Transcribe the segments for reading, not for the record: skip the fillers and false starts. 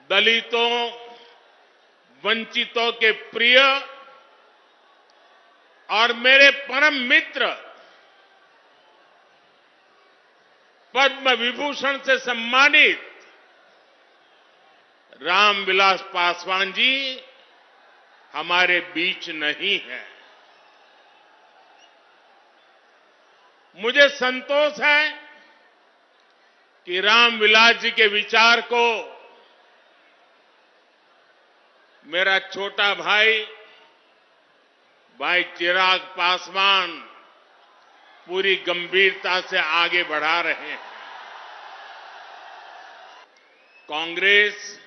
दलितों, वंचितों के प्रिय और मेरे परम मित्र पद्म विभूषण से सम्मानित रामविलास पासवान जी हमारे बीच नहीं है। मुझे संतोष है कि रामविलास जी के विचार को मेरा छोटा भाई चिराग पासवान पूरी गंभीरता से आगे बढ़ा रहे हैं। कांग्रेस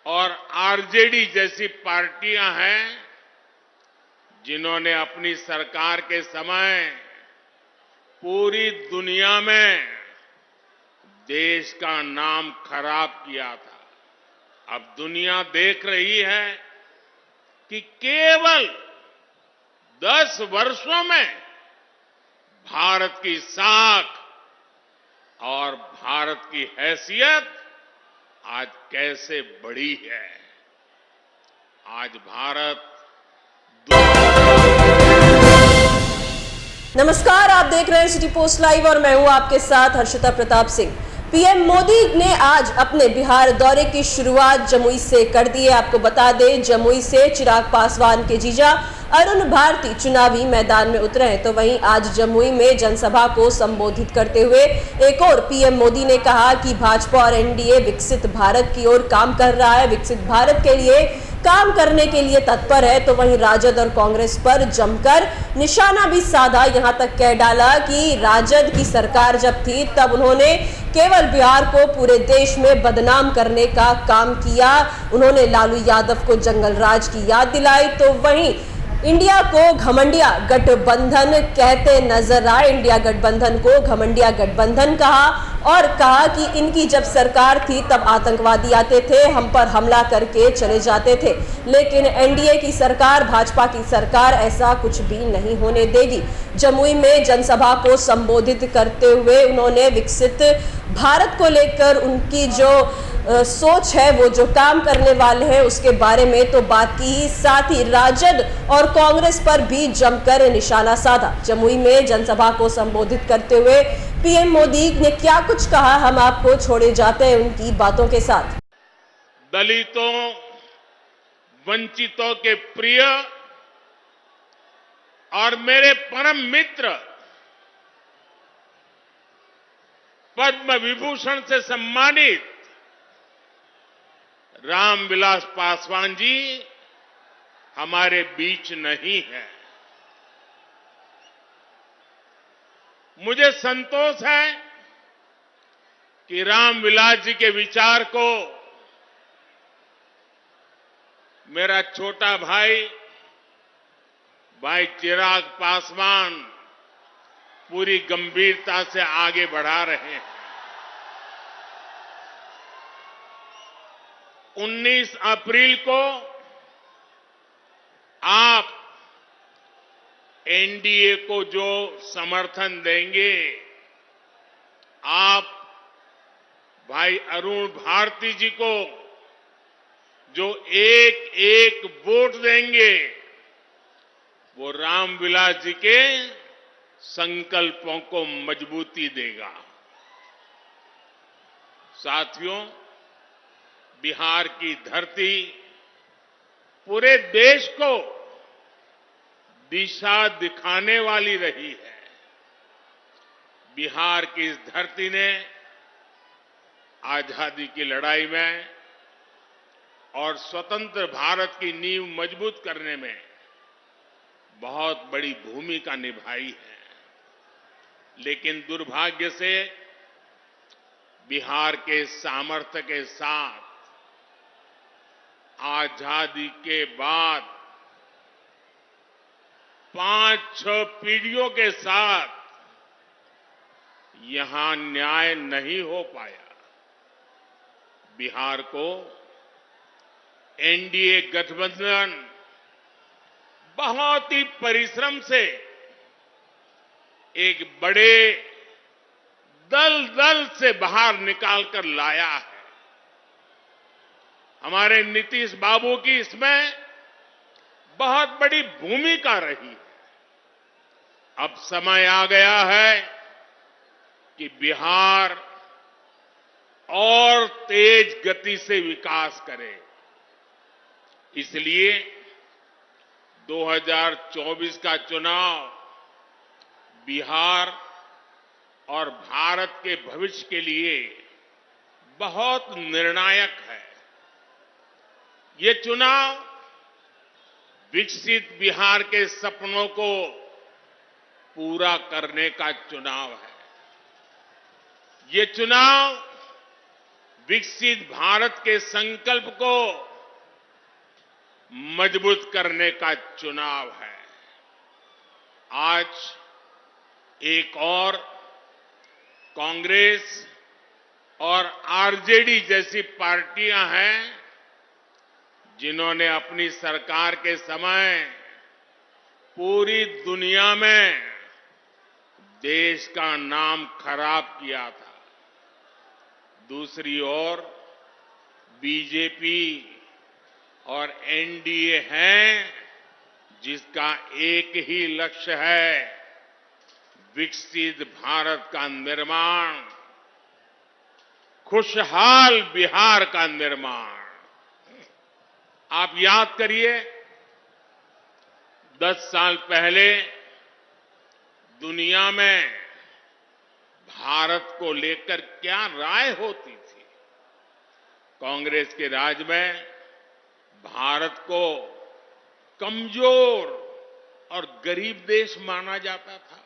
और आरजेडी जैसी पार्टियां हैं जिन्होंने अपनी सरकार के समय पूरी दुनिया में देश का नाम खराब किया था। अब दुनिया देख रही है कि केवल 10 वर्षों में भारत की साख और भारत की हैसियत आज कैसे बढ़ी है। आज भारत नमस्कार, आप देख रहे हैं सिटी पोस्ट लाइव और मैं हूं आपके साथ हर्षिता प्रताप सिंह। पीएम मोदी ने आज अपने बिहार दौरे की शुरुआत जमुई से कर दी है। आपको बता दें, जमुई से चिराग पासवान के जीजा अरुण भारती चुनावी मैदान में उतरे हैं। तो वहीं आज जमुई में जनसभा को संबोधित करते हुए एक और पीएम मोदी ने कहा कि भाजपा और एनडीए विकसित भारत की ओर काम कर रहा है, विकसित भारत के लिए काम करने के लिए तत्पर है। तो वहीं राजद और कांग्रेस पर जमकर निशाना भी साधा। यहां तक कह डाला कि राजद की सरकार जब थी तब उन्होंने केवल बिहार को पूरे देश में बदनाम करने का काम किया। उन्होंने लालू यादव को जंगल राज की याद दिलाई। तो वहीं इंडिया को घमंडिया गठबंधन कहते नजर आए। इंडिया गठबंधन को घमंडिया गठबंधन कहा और कहा कि इनकी जब सरकार थी तब आतंकवादी आते थे, हम पर हमला करके चले जाते थे, लेकिन एनडीए की सरकार, भाजपा की सरकार ऐसा कुछ भी नहीं होने देगी। जमुई में जनसभा को संबोधित करते हुए उन्होंने विकसित भारत को लेकर उनकी जो सोच है, वो जो काम करने वाले हैं उसके बारे में तो बात की ही, साथ ही राजद और कांग्रेस पर भी जमकर निशाना साधा। जमुई में जनसभा को संबोधित करते हुए पीएम मोदी ने क्या कुछ कहा, हम आपको छोड़े जाते हैं उनकी बातों के साथ। दलितों, वंचितों के प्रिय और मेरे परम मित्र पद्म विभूषण से सम्मानित रामविलास पासवान जी हमारे बीच नहीं है। मुझे संतोष है कि रामविलास जी के विचार को मेरा छोटा भाई चिराग पासवान पूरी गंभीरता से आगे बढ़ा रहे हैं। 19 अप्रैल को आप एनडीए को जो समर्थन देंगे, आप भाई अरुण भारती जी को जो एक एक वोट देंगे, वो रामविलास जी के संकल्पों को मजबूती देगा। साथियों, बिहार की धरती पूरे देश को दिशा दिखाने वाली रही है। बिहार की इस धरती ने आजादी की लड़ाई में और स्वतंत्र भारत की नींव मजबूत करने में बहुत बड़ी भूमिका निभाई है। लेकिन दुर्भाग्य से बिहार के सामर्थ्य के साथ आजादी के बाद 5-6 पीढ़ियों के साथ यहां न्याय नहीं हो पाया। बिहार को एनडीए गठबंधन बहुत ही परिश्रम से एक बड़े दल से बाहर निकालकर लाया है। हमारे नीतीश बाबू की इसमें बहुत बड़ी भूमिका रही है। अब समय आ गया है कि बिहार और तेज गति से विकास करे। इसलिए 2024 का चुनाव बिहार और भारत के भविष्य के लिए बहुत निर्णायक है। ये चुनाव विकसित बिहार के सपनों को पूरा करने का चुनाव है। ये चुनाव विकसित भारत के संकल्प को मजबूत करने का चुनाव है। आज एक और कांग्रेस और आरजेडी जैसी पार्टियां हैं जिन्होंने अपनी सरकार के समय पूरी दुनिया में देश का नाम खराब किया था। दूसरी ओर बीजेपी और एनडीए हैं जिसका एक ही लक्ष्य है, विकसित भारत का निर्माण, खुशहाल बिहार का निर्माण। आप याद करिए 10 साल पहले दुनिया में भारत को लेकर क्या राय होती थी। कांग्रेस के राज में भारत को कमजोर और गरीब देश माना जाता था।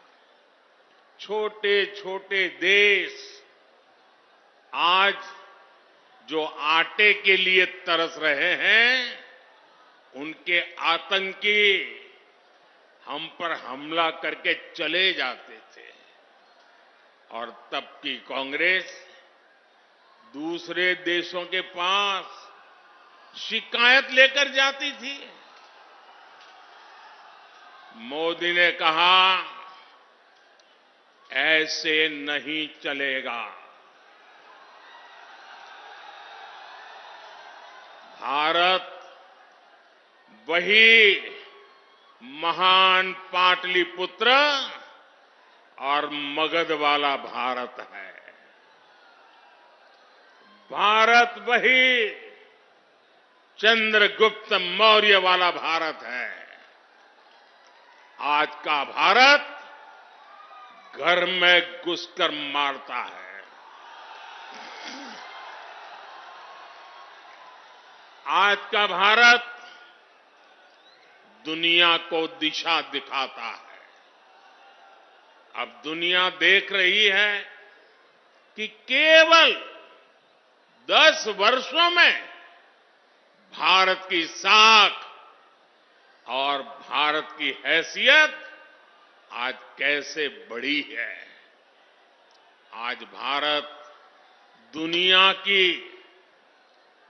छोटे छोटे देश आज जो आटे के लिए तरस रहे हैं, उनके आतंकी हम पर हमला करके चले जाते थे। और तब की कांग्रेस दूसरे देशों के पास शिकायत लेकर जाती थी। मोदी ने कहा, ऐसे नहीं चलेगा। भारत वही महान पाटलिपुत्र और मगध वाला भारत है। भारत वही चंद्रगुप्त मौर्य वाला भारत है। आज का भारत घर में घुसकर मारता है। आज का भारत दुनिया को दिशा दिखाता है। अब दुनिया देख रही है कि केवल 10 वर्षों में भारत की साख और भारत की हैसियत आज कैसे बढ़ी है। आज भारत दुनिया की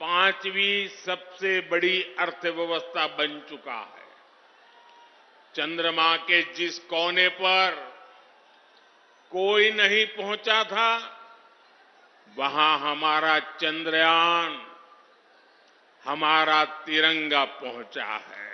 5वीं सबसे बड़ी अर्थव्यवस्था बन चुका है। चंद्रमा के जिस कोने पर कोई नहीं पहुंचा था, वहां हमारा चंद्रयान, हमारा तिरंगा पहुंचा है।